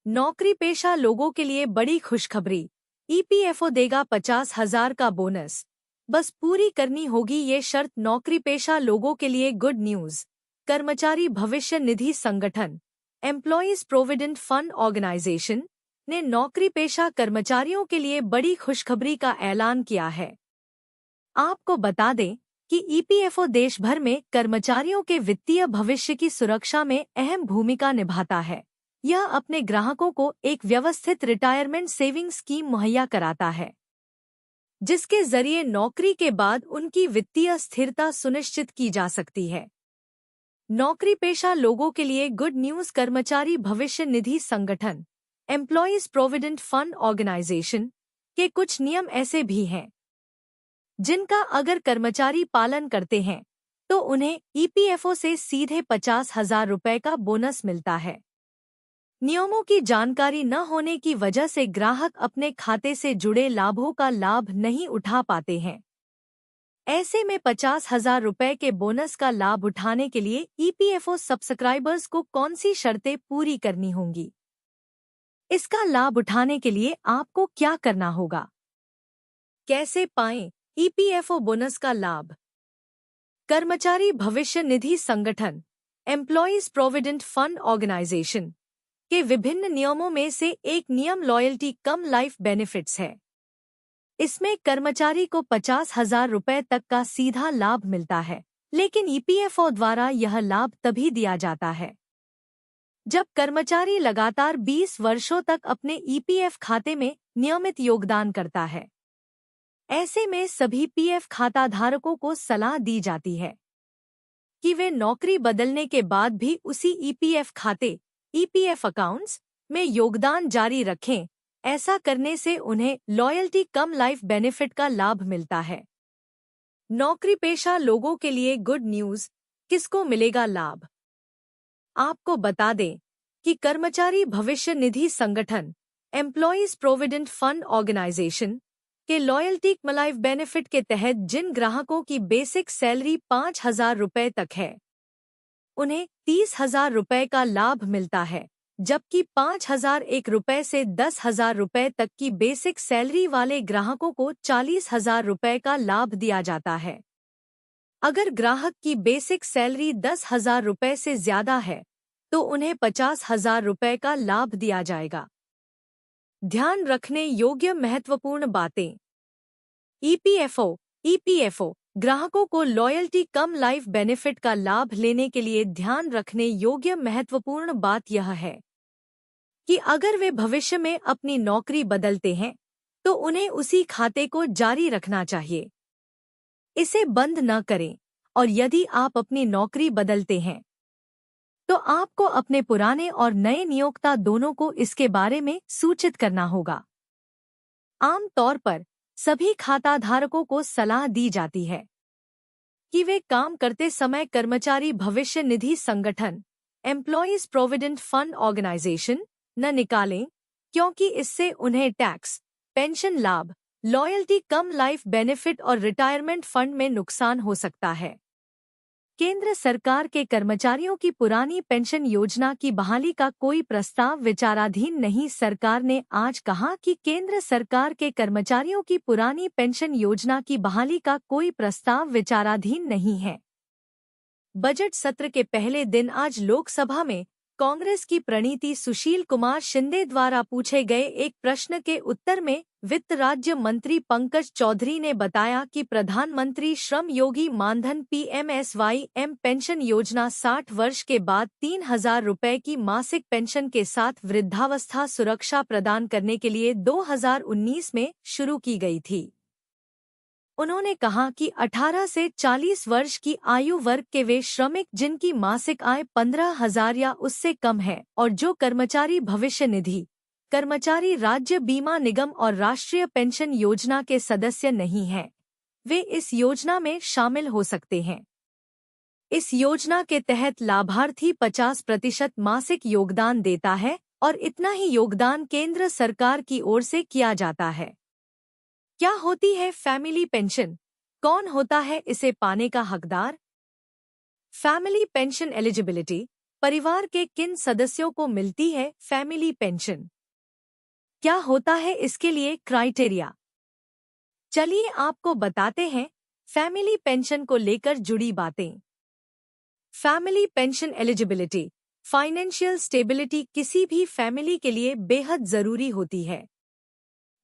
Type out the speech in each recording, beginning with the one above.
नौकरी पेशा लोगों के लिए बड़ी खुशखबरी। ईपीएफओ देगा 50,000 का बोनस। बस पूरी करनी होगी ये शर्त। नौकरी पेशा लोगों के लिए गुड न्यूज। कर्मचारी भविष्य निधि संगठन एम्प्लॉयज प्रोविडेंट फंड ऑर्गेनाइजेशन ने नौकरी पेशा कर्मचारियों के लिए बड़ी खुशखबरी का ऐलान किया है। आपको बता दें कि ईपीएफओ देश भर में कर्मचारियों के वित्तीय भविष्य की सुरक्षा में अहम भूमिका निभाता है। यह अपने ग्राहकों को एक व्यवस्थित रिटायरमेंट सेविंग स्कीम मुहैया कराता है, जिसके जरिए नौकरी के बाद उनकी वित्तीय स्थिरता सुनिश्चित की जा सकती है। नौकरी पेशा लोगों के लिए गुड न्यूज। कर्मचारी भविष्य निधि संगठन एम्प्लॉयज प्रोविडेंट फंड ऑर्गेनाइजेशन के कुछ नियम ऐसे भी हैं जिनका अगर कर्मचारी पालन करते हैं तो उन्हें ईपीएफओ से सीधे 50,000 रुपये का बोनस मिलता है। नियमों की जानकारी न होने की वजह से ग्राहक अपने खाते से जुड़े लाभों का लाभ नहीं उठा पाते हैं। ऐसे में 50,000 रुपये के बोनस का लाभ उठाने के लिए ईपीएफओ सब्सक्राइबर्स को कौन सी शर्तें पूरी करनी होंगी? इसका लाभ उठाने के लिए आपको क्या करना होगा? कैसे पाएं ईपीएफओ बोनस का लाभ? कर्मचारी भविष्य निधि संगठन एम्प्लॉयज प्रोविडेंट फंड ऑर्गेनाइजेशन के विभिन्न नियमों में से एक नियम लॉयल्टी कम लाइफ बेनिफिट्स है। इसमें कर्मचारी को 50,000 रुपये तक का सीधा लाभ मिलता है, लेकिन ईपीएफओ द्वारा यह लाभ तभी दिया जाता है जब कर्मचारी लगातार 20 वर्षों तक अपने ईपीएफ खाते में नियमित योगदान करता है। ऐसे में सभी पीएफ खाता धारकों को सलाह दी जाती है कि वे नौकरी बदलने के बाद भी उसी ईपीएफ खाते ईपीएफ अकाउंट्स में योगदान जारी रखें। ऐसा करने से उन्हें लॉयल्टी कम लाइफ बेनिफिट का लाभ मिलता है। नौकरी पेशा लोगों के लिए गुड न्यूज। किसको मिलेगा लाभ? आपको बता दें कि कर्मचारी भविष्य निधि संगठन एम्प्लॉयज प्रोविडेंट फंड ऑर्गेनाइजेशन के लॉयल्टी कम लाइफ बेनिफिट के तहत जिन ग्राहकों की बेसिक सैलरी 5,000 रुपये तक है उन्हें 30,000 रुपये का लाभ मिलता है, जबकि 5,001 रुपये से 10,000 रुपये तक की बेसिक सैलरी वाले ग्राहकों को 40,000 रुपये का लाभ दिया जाता है। अगर ग्राहक की बेसिक सैलरी 10,000 रुपये से ज्यादा है तो उन्हें 50,000 रुपये का लाभ दिया जाएगा। ध्यान रखने योग्य महत्वपूर्ण बातें। ईपीएफओ ग्राहकों को लॉयल्टी कम लाइफ बेनिफिट का लाभ लेने के लिए ध्यान रखने योग्य महत्वपूर्ण बात यह है कि अगर वे भविष्य में अपनी नौकरी बदलते हैं तो उन्हें उसी खाते को जारी रखना चाहिए। इसे बंद न करें, और यदि आप अपनी नौकरी बदलते हैं तो आपको अपने पुराने और नए नियोक्ता दोनों को इसके बारे में सूचित करना होगा। आम तौर पर सभी खाता धारकों को सलाह दी जाती है कि वे काम करते समय कर्मचारी भविष्य निधि संगठन एम्प्लॉयज प्रोविडेंट फंड ऑर्गेनाइजेशन न निकालें, क्योंकि इससे उन्हें टैक्स, पेंशन लाभ, लॉयल्टी कम लाइफ बेनिफिट और रिटायरमेंट फंड में नुकसान हो सकता है। केंद्र सरकार के कर्मचारियों की पुरानी पेंशन योजना की बहाली का कोई प्रस्ताव विचाराधीन नहीं। सरकार ने आज कहा कि केंद्र सरकार के कर्मचारियों की पुरानी पेंशन योजना की बहाली का कोई प्रस्ताव विचाराधीन नहीं है। बजट सत्र के पहले दिन आज लोकसभा में कांग्रेस की प्रणीति सुशील कुमार शिंदे द्वारा पूछे गए एक प्रश्न के उत्तर में वित्त राज्य मंत्री पंकज चौधरी ने बताया कि प्रधानमंत्री श्रम योगी मानधन पीएमएसवाई पेंशन योजना 60 वर्ष के बाद 3,000 रुपये की मासिक पेंशन के साथ वृद्धावस्था सुरक्षा प्रदान करने के लिए 2019 में शुरू की गई थी। उन्होंने कहा कि 18 से 40 वर्ष की आयु वर्ग के वे श्रमिक जिनकी मासिक आय 15,000 या उससे कम है और जो कर्मचारी भविष्य निधि, कर्मचारी राज्य बीमा निगम और राष्ट्रीय पेंशन योजना के सदस्य नहीं हैं, वे इस योजना में शामिल हो सकते हैं। इस योजना के तहत लाभार्थी 50% मासिक योगदान देता है और इतना ही योगदान केंद्र सरकार की ओर से किया जाता है। क्या होती है फैमिली पेंशन? कौन होता है इसे पाने का हकदार? Family pension eligibility. परिवार के किन सदस्यों को मिलती है फैमिली पेंशन? क्या होता है इसके लिए क्राइटेरिया? चलिए आपको बताते हैं फैमिली पेंशन को लेकर जुड़ी बातें। Family pension eligibility, financial stability किसी भी फैमिली के लिए बेहद जरूरी होती है।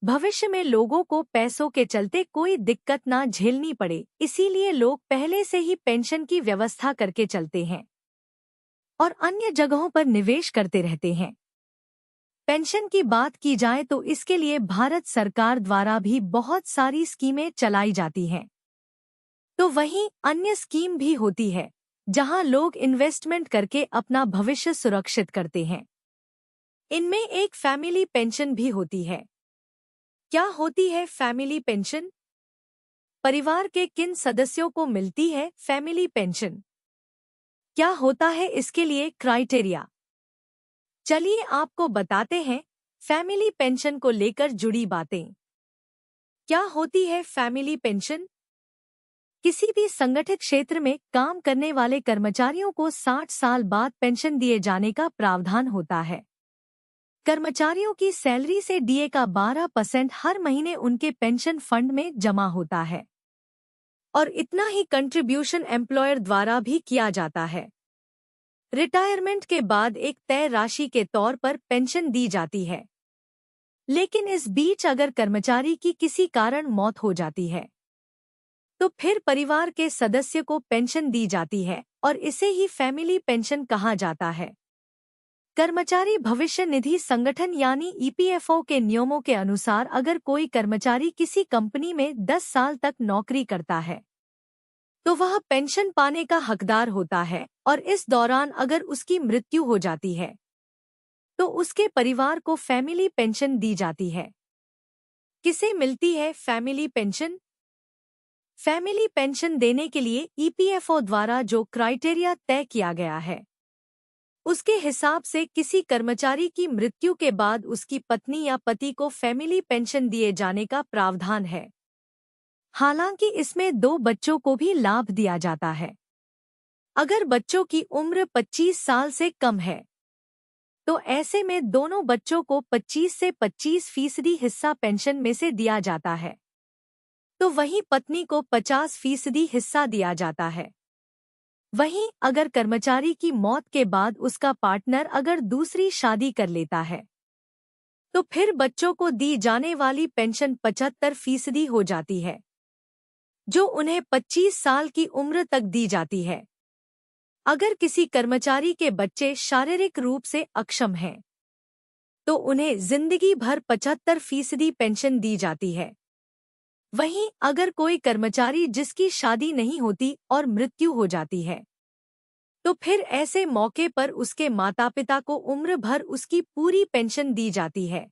भविष्य में लोगों को पैसों के चलते कोई दिक्कत ना झेलनी पड़े, इसीलिए लोग पहले से ही पेंशन की व्यवस्था करके चलते हैं और अन्य जगहों पर निवेश करते रहते हैं। पेंशन की बात की जाए तो इसके लिए भारत सरकार द्वारा भी बहुत सारी स्कीमें चलाई जाती हैं। तो वहीं अन्य स्कीम भी होती है जहां लोग इन्वेस्टमेंट करके अपना भविष्य सुरक्षित करते हैं। इनमें एक फैमिली पेंशन भी होती है। क्या होती है फैमिली पेंशन? परिवार के किन सदस्यों को मिलती है फैमिली पेंशन? क्या होता है इसके लिए क्राइटेरिया? चलिए आपको बताते हैं फैमिली पेंशन को लेकर जुड़ी बातें। क्या होती है फैमिली पेंशन? किसी भी संगठित क्षेत्र में काम करने वाले कर्मचारियों को 60 साल बाद पेंशन दिए जाने का प्रावधान होता है। कर्मचारियों की सैलरी से डीए का 12% हर महीने उनके पेंशन फंड में जमा होता है और इतना ही कंट्रीब्यूशन एम्प्लॉयर द्वारा भी किया जाता है। रिटायरमेंट के बाद एक तय राशि के तौर पर पेंशन दी जाती है, लेकिन इस बीच अगर कर्मचारी की किसी कारण मौत हो जाती है तो फिर परिवार के सदस्य को पेंशन दी जाती है और इसे ही फैमिली पेंशन कहा जाता है। कर्मचारी भविष्य निधि संगठन यानी ईपीएफओ के नियमों के अनुसार अगर कोई कर्मचारी किसी कंपनी में 10 साल तक नौकरी करता है तो वह पेंशन पाने का हकदार होता है और इस दौरान अगर उसकी मृत्यु हो जाती है तो उसके परिवार को फैमिली पेंशन दी जाती है। किसे मिलती है फैमिली पेंशन? फैमिली पेंशन देने के लिए ईपीएफओ द्वारा जो क्राइटेरिया तय किया गया है उसके हिसाब से किसी कर्मचारी की मृत्यु के बाद उसकी पत्नी या पति को फैमिली पेंशन दिए जाने का प्रावधान है। हालांकि इसमें 2 बच्चों को भी लाभ दिया जाता है। अगर बच्चों की उम्र 25 साल से कम है तो ऐसे में दोनों बच्चों को 25 से 25% हिस्सा पेंशन में से दिया जाता है, तो वहीं पत्नी को 50% हिस्सा दिया जाता है। वहीं अगर कर्मचारी की मौत के बाद उसका पार्टनर अगर दूसरी शादी कर लेता है तो फिर बच्चों को दी जाने वाली पेंशन 75% हो जाती है, जो उन्हें 25 साल की उम्र तक दी जाती है। अगर किसी कर्मचारी के बच्चे शारीरिक रूप से अक्षम हैं तो उन्हें जिंदगी भर 75% पेंशन दी जाती है। वहीं अगर कोई कर्मचारी जिसकी शादी नहीं होती और मृत्यु हो जाती है तो फिर ऐसे मौके पर उसके माता पिता को उम्र भर उसकी पूरी पेंशन दी जाती है।